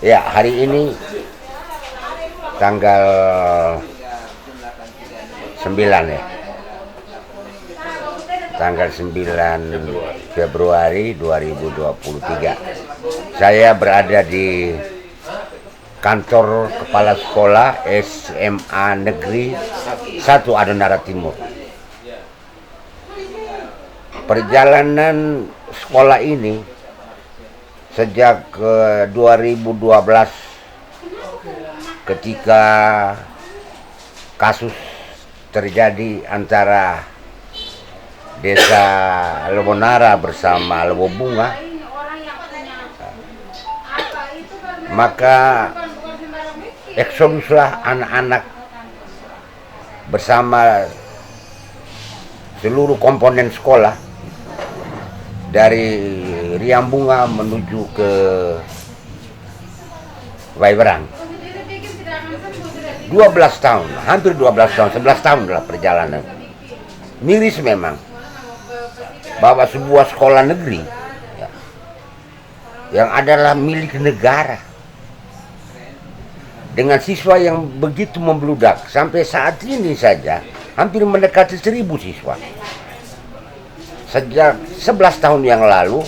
Ya, hari ini tanggal 9 ya. Tanggal 9 Februari 2023. Saya berada di kantor kepala sekolah SMA Negeri 1 Adonara Timur. Perjalanan sekolah ini sejak 2012 ketika kasus terjadi antara Desa Lebonara bersama Lebobunga, maka eksoduslah anak-anak bersama seluruh komponen sekolah dari Riambunga menuju ke Waiwerang. 12 tahun, hampir 12 tahun, 11 tahun adalah perjalanan. Miris memang bahwa sebuah sekolah negeri ya, yang adalah milik negara dengan siswa yang begitu membludak, sampai saat ini saja hampir mendekati 1.000 siswa. Sejak 11 tahun yang lalu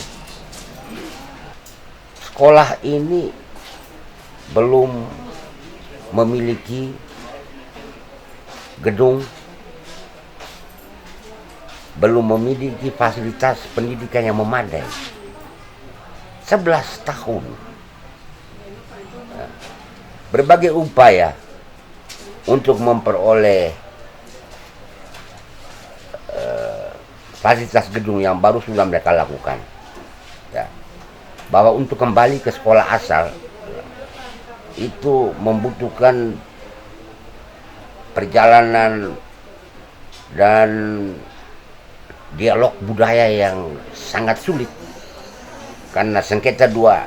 sekolah ini belum memiliki gedung, belum memiliki fasilitas pendidikan yang memadai. 11 tahun. Berbagai upaya untuk memperoleh fasilitas gedung yang baru sudah mereka lakukan. Ya. Bahwa untuk kembali ke sekolah asal itu membutuhkan perjalanan dan dialog budaya yang sangat sulit, karena sengketa dua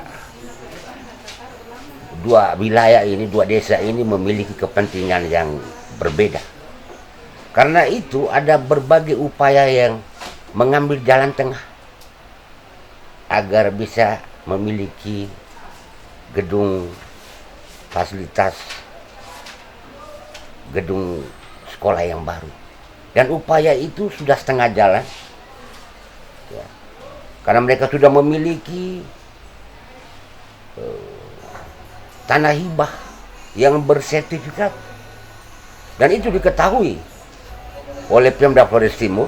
wilayah ini, dua desa ini memiliki kepentingan yang berbeda. Karena itu ada berbagai upaya yang mengambil jalan tengah agar bisa memiliki gedung, fasilitas gedung sekolah yang baru. Dan upaya itu sudah setengah jalan ya, karena mereka sudah memiliki tanah hibah yang bersertifikat, dan itu diketahui oleh Pemda Flores Timur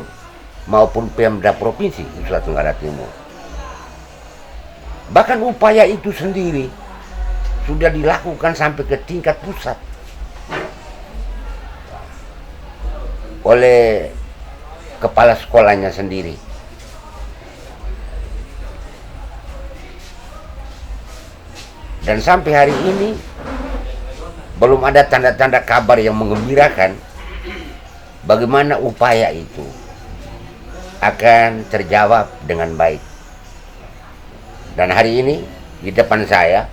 maupun Pemda Provinsi Nusa Tenggara Timur. Bahkan upaya itu sendiri sudah dilakukan sampai ke tingkat pusat oleh kepala sekolahnya sendiri. Dan sampai hari ini belum ada tanda-tanda kabar yang menggembirakan bagaimana upaya itu akan terjawab dengan baik. Dan hari ini di depan saya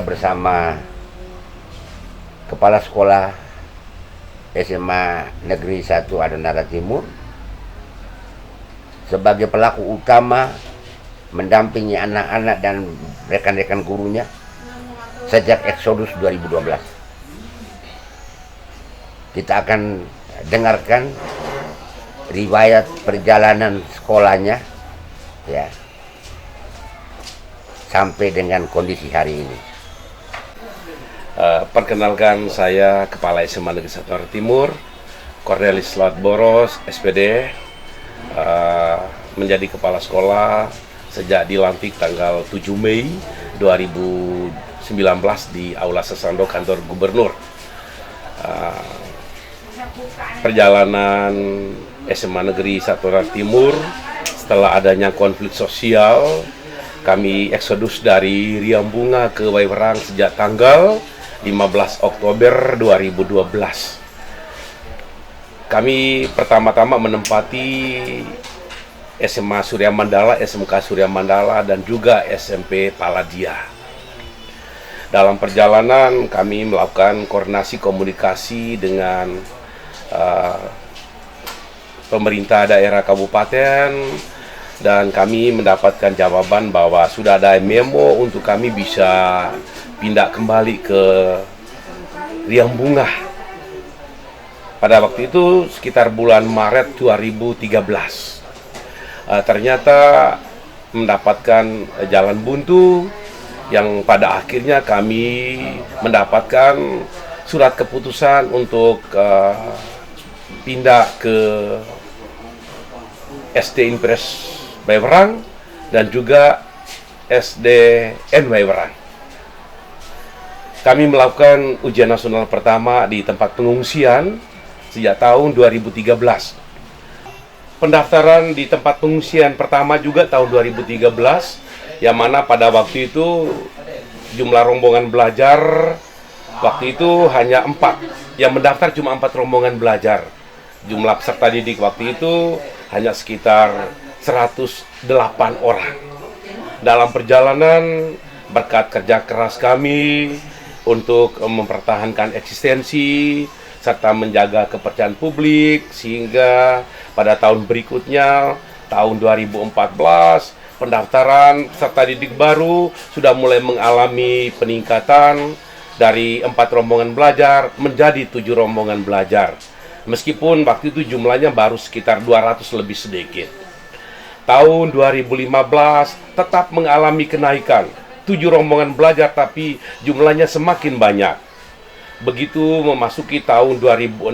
bersama kepala sekolah SMA Negeri 1 Adonara Timur sebagai pelaku utama mendampingi anak-anak dan rekan-rekan gurunya sejak Eksodus 2012. Kita akan dengarkan riwayat perjalanan sekolahnya ya sampai dengan kondisi hari ini. Perkenalkan, saya Kepala SMA Negeri 1 Adonara Timur, Cornelis Latboros, SPD, menjadi kepala sekolah sejak dilantik tanggal 7 Mei 2019 di Aula Sesando Kantor Gubernur. Perjalanan SMA Negeri 1 Adonara Timur setelah adanya konflik sosial, kami eksodus dari Riambunga ke Waiwerang sejak tanggal 15 Oktober 2012. Kami pertama-tama menempati SMA Surya Mandala, SMK Surya Mandala, dan juga SMP Paladia. Dalam perjalanan kami melakukan koordinasi komunikasi dengan pemerintah daerah kabupaten, dan kami mendapatkan jawaban bahwa sudah ada memo untuk kami bisa pindah kembali ke Riam Bunga. Pada waktu itu sekitar bulan Maret 2013. Ternyata mendapatkan jalan buntu yang pada akhirnya kami mendapatkan surat keputusan untuk pindah ke SD Impres Baweran dan juga SDN Baweran. Kami melakukan ujian nasional pertama di tempat pengungsian sejak tahun 2013. Pendaftaran di tempat pengungsian pertama juga tahun 2013, yang mana pada waktu itu jumlah rombongan belajar waktu itu hanya 4. Yang mendaftar cuma 4 rombongan belajar. Jumlah peserta didik waktu itu hanya sekitar 108 orang. Dalam perjalanan, berkat kerja keras kami untuk mempertahankan eksistensi serta menjaga kepercayaan publik, sehingga pada tahun berikutnya, tahun 2014, pendaftaran peserta didik baru sudah mulai mengalami peningkatan dari 4 rombongan belajar menjadi 7 rombongan belajar. Meskipun waktu itu jumlahnya baru sekitar 200 lebih sedikit. Tahun 2015 tetap mengalami kenaikan. 7 rombongan belajar tapi jumlahnya semakin banyak. Begitu memasuki tahun 2016,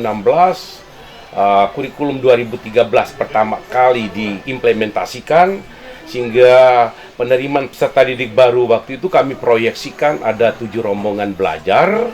kurikulum 2013 pertama kali diimplementasikan, sehingga penerimaan peserta didik baru waktu itu kami proyeksikan ada 7 rombongan belajar,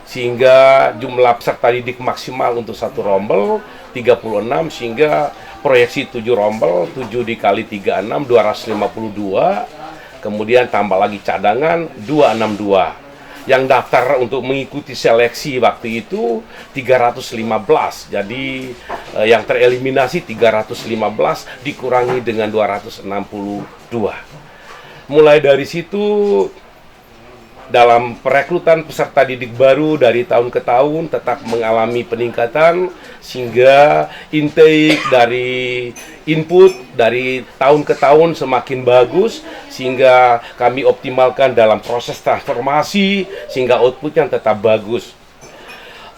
sehingga jumlah peserta didik maksimal untuk satu rombel 36, sehingga proyeksi 7 rombel, 7 dikali 36, 252, kemudian tambah lagi cadangan 262. Yang daftar untuk mengikuti seleksi waktu itu 315. Jadi yang tereliminasi 315 dikurangi dengan 262. Mulai dari situ, dalam perekrutan peserta didik baru dari tahun ke tahun tetap mengalami peningkatan, sehingga intake dari input dari tahun ke tahun semakin bagus, sehingga kami optimalkan dalam proses transformasi sehingga outputnya tetap bagus.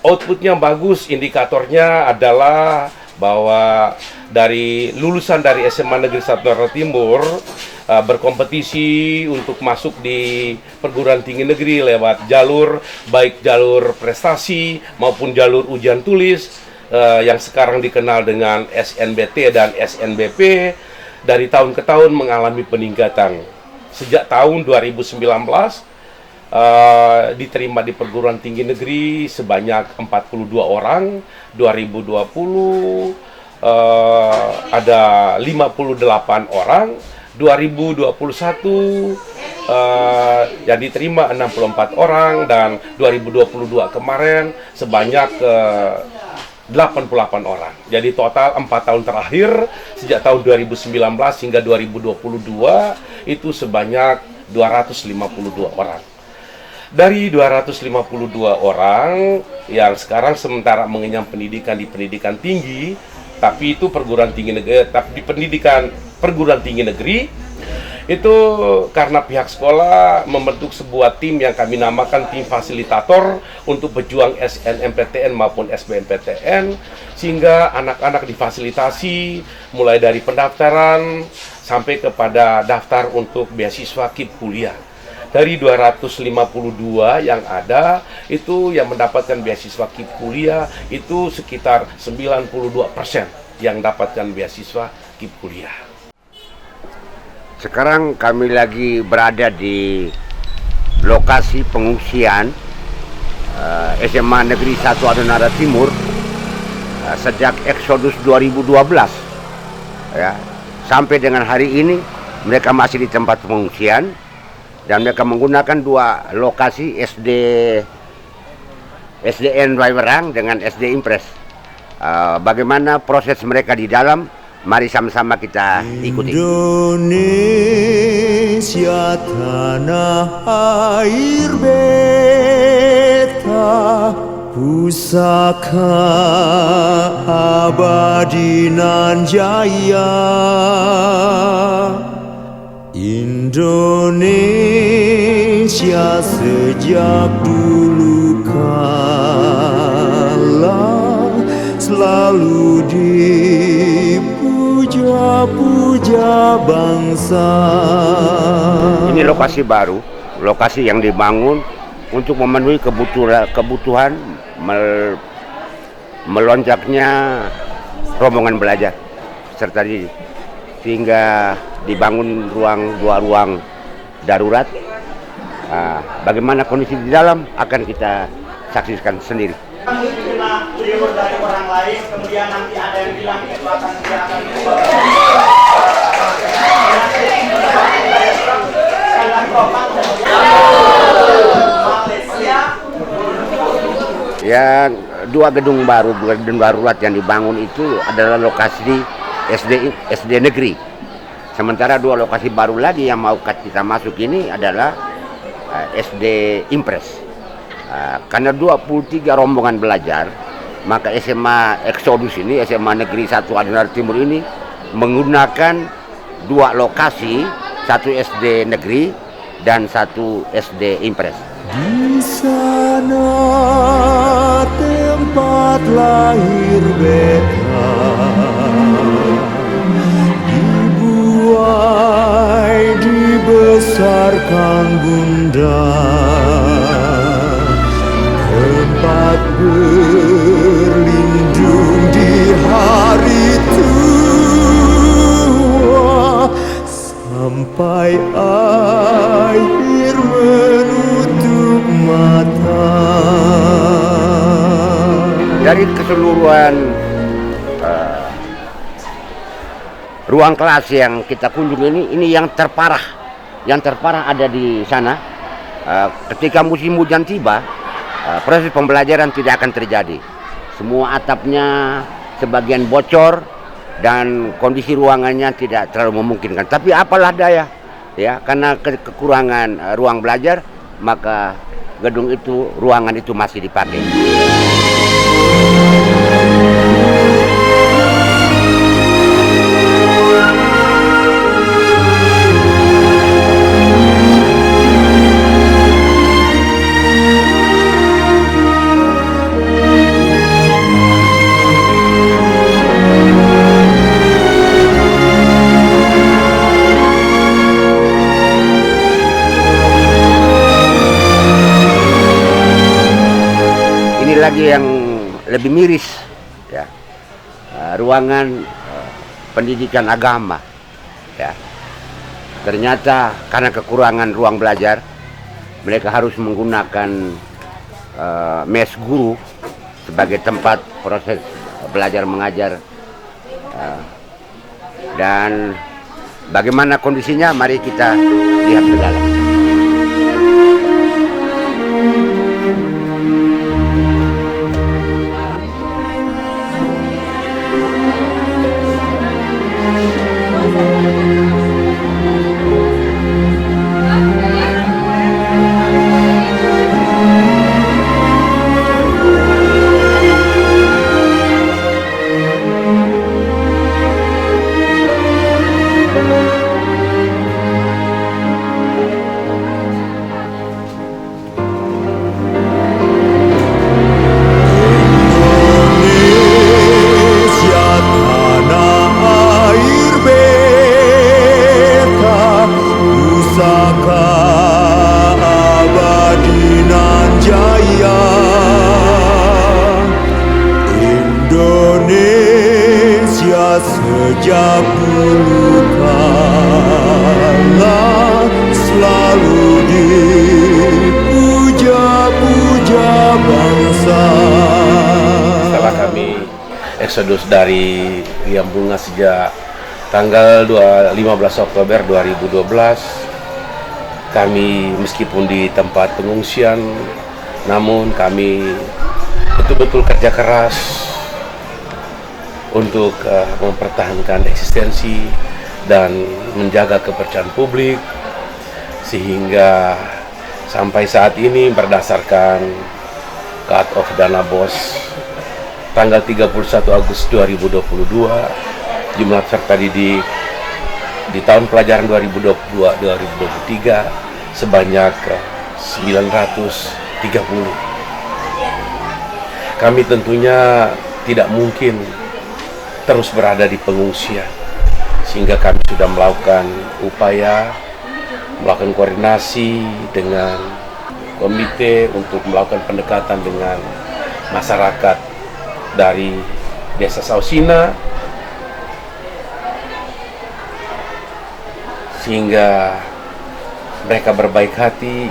Outputnya bagus, indikatornya adalah bahwa dari lulusan dari SMA Negeri 1 Jawa Timur berkompetisi untuk masuk di perguruan tinggi negeri lewat jalur, baik jalur prestasi maupun jalur ujian tulis yang sekarang dikenal dengan SNBT dan SNBP, dari tahun ke tahun mengalami peningkatan. Sejak tahun 2019 diterima di perguruan tinggi negeri sebanyak 42 orang, 2020 ada 58 orang, 2021 yang diterima 64 orang, dan 2022 kemarin sebanyak 88 orang. Jadi total 4 tahun terakhir sejak tahun 2019 hingga 2022 itu sebanyak 252 orang. Dari 252 orang yang sekarang sementara mengenyam pendidikan di pendidikan tinggi, tapi itu perguruan tinggi negeri, tapi di pendidikan perguruan tinggi negeri, itu karena pihak sekolah membentuk sebuah tim yang kami namakan tim fasilitator untuk pejuang SNMPTN maupun SBMPTN, sehingga anak-anak difasilitasi mulai dari pendaftaran sampai kepada daftar untuk beasiswa KIP kuliah. Dari 252 yang ada, itu yang mendapatkan beasiswa KIP kuliah itu sekitar 92% yang dapatkan beasiswa KIP kuliah. Sekarang kami lagi berada di lokasi pengungsian SMA Negeri 1 Adonara Timur sejak Exodus 2012 ya. Sampai dengan hari ini mereka masih di tempat pengungsian, dan mereka menggunakan 2 lokasi, SDN Baweran dengan SD Impres. Bagaimana proses mereka di dalam? Mari sama-sama kita ikuti. Indonesia tanah air beta, Pusaka abadi nan jaya, Indonesia sejak dulu kala selalu dipuja-puja bangsa. Ini lokasi baru, lokasi yang dibangun untuk memenuhi kebutuhan melonjaknya rombongan belajar serta sehingga dibangun dua ruang darurat. Bagaimana kondisi di dalam akan kita saksikan sendiri. Kita libur dari orang lain, kemudian nanti ada yang bilang itu akan Ya, dua gedung darurat yang dibangun itu adalah lokasi SD negeri. Sementara dua lokasi baru lagi yang mau kita masuk ini adalah SD Impres. Karena 23 rombongan belajar, maka SMA Exodus ini, SMA Negeri 1 Adenal Timur ini menggunakan dua lokasi, satu SD negeri dan satu SD Impres. Di sana tempat lahir beta, dibuai dibesarkan bunda, tempat berlindung di hari tua, sampai akhir menutup mata. Dari keseluruhan ruang kelas yang kita kunjungi ini yang terparah ada di sana. Ketika musim hujan tiba, proses pembelajaran tidak akan terjadi. Semua atapnya sebagian bocor dan kondisi ruangannya tidak terlalu memungkinkan. Tapi apalah daya, ya, karena kekurangan ruang belajar, maka ruangan itu masih dipakai. Lagi yang lebih miris, ya, ruangan pendidikan agama, ya. Ternyata karena kekurangan ruang belajar, mereka harus menggunakan mes guru sebagai tempat proses belajar mengajar. Dan bagaimana kondisinya, mari kita lihat ke dalam. Sejak dulu kala selalu dipuja-puja bangsa. Setelah kami eksodus dari Riam Bunga sejak tanggal 15 Oktober 2012, kami meskipun di tempat pengungsian, namun kami betul-betul kerja keras untuk mempertahankan eksistensi dan menjaga kepercayaan publik, sehingga sampai saat ini berdasarkan cut off dana BOS tanggal 31 Agustus 2022, jumlah peserta didik di tahun pelajaran 2022-2023 sebanyak 930. Kami tentunya tidak mungkin terus berada di pengungsian, sehingga kami sudah melakukan upaya, melakukan koordinasi dengan komite untuk melakukan pendekatan dengan masyarakat dari Desa Sausina, sehingga mereka berbaik hati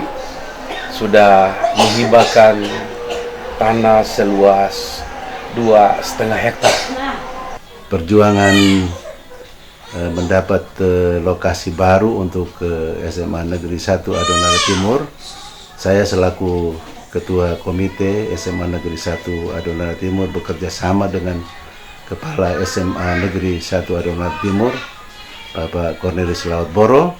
sudah menghibahkan tanah seluas 2,5 hektar. Perjuangan mendapat lokasi baru untuk SMA Negeri 1 Adonara Timur, saya selaku Ketua Komite SMA Negeri 1 Adonara Timur bekerja sama dengan Kepala SMA Negeri 1 Adonara Timur, Bapak Cornelis Laut Boro.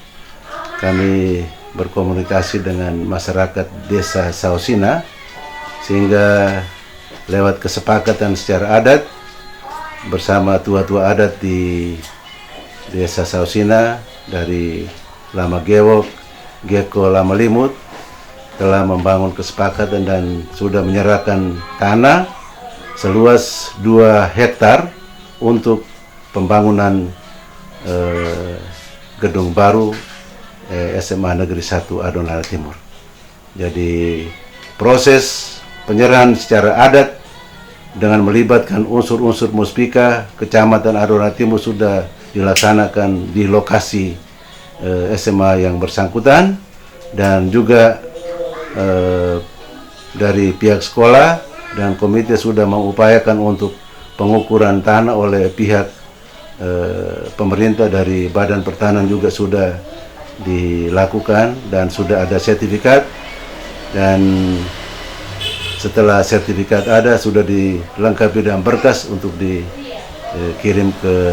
Kami berkomunikasi dengan masyarakat Desa Sausina, sehingga lewat kesepakatan secara adat bersama tua-tua adat di Desa Sausina dari Lama Gewok, Geko Lama Limut telah membangun kesepakatan dan sudah menyerahkan tanah seluas 2 hektar untuk pembangunan gedung baru SMA Negeri 1 Adonara Timur. Jadi proses penyerahan secara adat dengan melibatkan unsur-unsur Muspika Kecamatan Adonara Timur sudah dilaksanakan di lokasi SMA yang bersangkutan, dan juga dari pihak sekolah dan komite sudah mengupayakan untuk pengukuran tanah oleh pihak pemerintah dari Badan Pertanahan juga sudah dilakukan dan sudah ada sertifikat, dan setelah sertifikat ada sudah dilengkapi dengan berkas untuk dikirim ke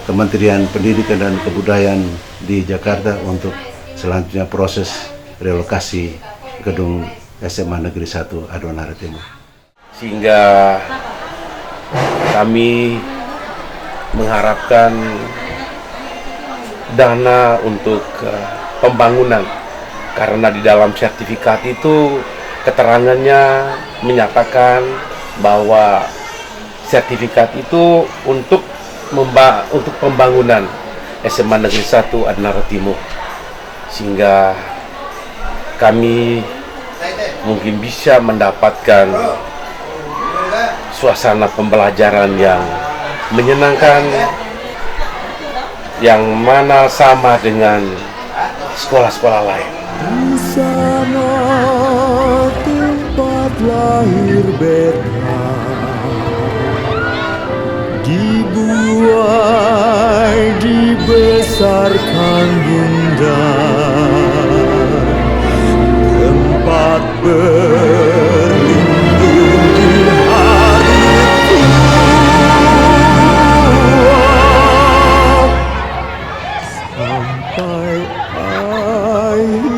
Kementerian Pendidikan dan Kebudayaan di Jakarta untuk selanjutnya proses relokasi gedung SMA Negeri 1 Adonara Timur. Sehingga kami mengharapkan dana untuk pembangunan, karena di dalam sertifikat itu keterangannya menyatakan bahwa sertifikat itu untuk pembangunan SMA Negeri 1 Adonara Timur, sehingga kami mungkin bisa mendapatkan suasana pembelajaran yang menyenangkan, yang mana sama dengan sekolah-sekolah lain. Di sana tempat lahir Beta, dibuai dibesarkan Bunda, tempat berlindung di hari tua, sampai akhir